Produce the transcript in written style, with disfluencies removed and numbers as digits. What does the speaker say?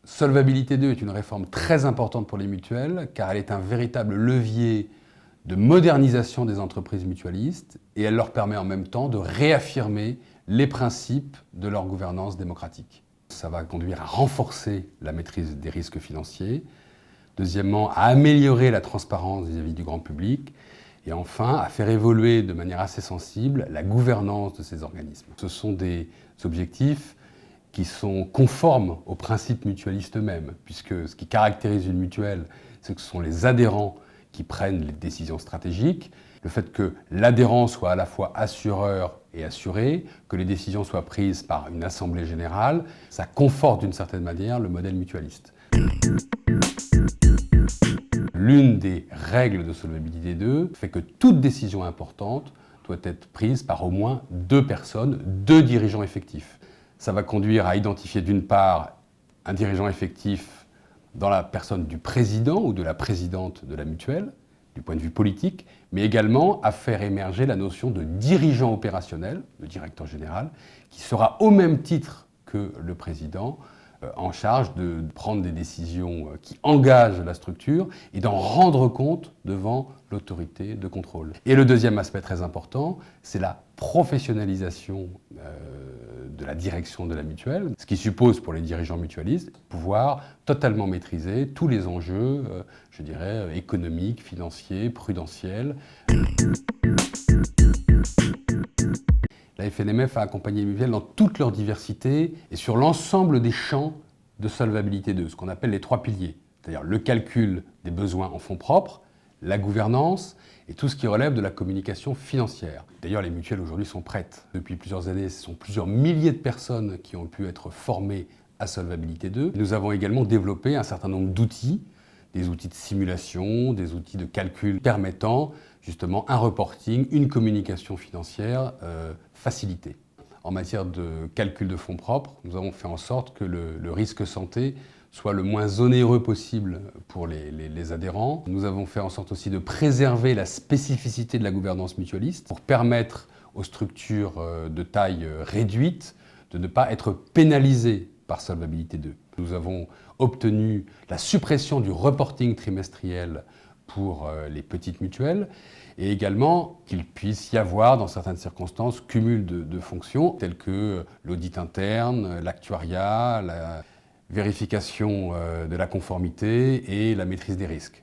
Solvabilité 2 est une réforme très importante pour les mutuelles car elle est un véritable levier de modernisation des entreprises mutualistes et elle leur permet en même temps de réaffirmer les principes de leur gouvernance démocratique. Ça va conduire à renforcer la maîtrise des risques financiers, deuxièmement à améliorer la transparence vis-à-vis du grand public et enfin à faire évoluer de manière assez sensible la gouvernance de ces organismes. Ce sont des objectifs qui sont conformes aux principes mutualistes eux-mêmes, puisque ce qui caractérise une mutuelle, c'est que ce sont les adhérents qui prennent les décisions stratégiques, le fait que l'adhérent soit à la fois assureur et assuré, que les décisions soient prises par une assemblée générale, ça conforte d'une certaine manière le modèle mutualiste. L'une des règles de Solvabilité 2 fait que toute décision importante doit être prise par au moins 2 personnes, 2 dirigeants effectifs. Ça va conduire à identifier d'une part un dirigeant effectif dans la personne du président ou de la présidente de la mutuelle, du point de vue politique, mais également à faire émerger la notion de dirigeant opérationnel, le directeur général, qui sera au même titre que le président en charge de prendre des décisions qui engagent la structure et d'en rendre compte devant l'autorité de contrôle. Et le deuxième aspect très important, c'est la professionnalisation de la direction de la mutuelle, ce qui suppose pour les dirigeants mutualistes de pouvoir totalement maîtriser tous les enjeux, je dirais, économiques, financiers, prudentiels. La FNMF a accompagné les mutuelles dans toute leur diversité et sur l'ensemble des champs de Solvabilité 2, ce qu'on appelle les 3 piliers, c'est-à-dire le calcul des besoins en fonds propres, la gouvernance et tout ce qui relève de la communication financière. D'ailleurs, les mutuelles aujourd'hui sont prêtes. Depuis plusieurs années, ce sont plusieurs milliers de personnes qui ont pu être formées à Solvabilité 2. Nous avons également développé un certain nombre d'outils, des outils de simulation, des outils de calcul permettant justement un reporting, une communication financière facilitée. En matière de calcul de fonds propres, nous avons fait en sorte que le risque santé soit le moins onéreux possible pour les adhérents. Nous avons fait en sorte aussi de préserver la spécificité de la gouvernance mutualiste pour permettre aux structures de taille réduite de ne pas être pénalisées par Solvabilité 2. Nous avons obtenu la suppression du reporting trimestriel pour les petites mutuelles et également qu'il puisse y avoir dans certaines circonstances cumul de fonctions telles que l'audit interne, l'actuariat, la vérification de la conformité et la maîtrise des risques.